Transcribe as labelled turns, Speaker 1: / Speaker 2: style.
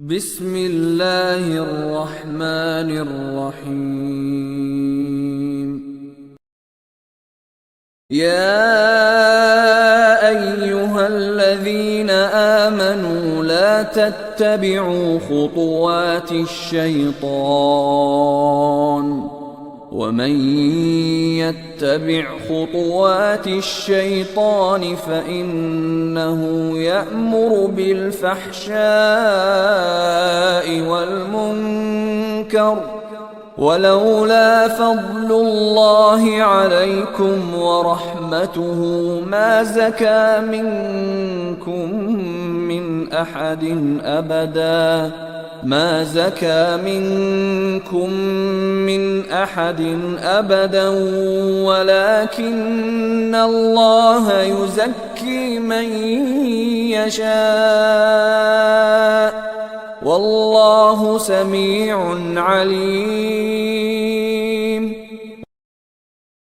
Speaker 1: بسم الله الرحمن الرحيم. يا أيها الذين آمنوا لا تتبعوا خطوات الشيطان، ومن يتبع خطوات الشيطان فإنه يأمر بالفحشاء والمنكر، ولولا فضل الله عليكم ورحمته ما زكى منكم من أحد أبدا ولكن الله يزكي من يشاء والله سميع عليم.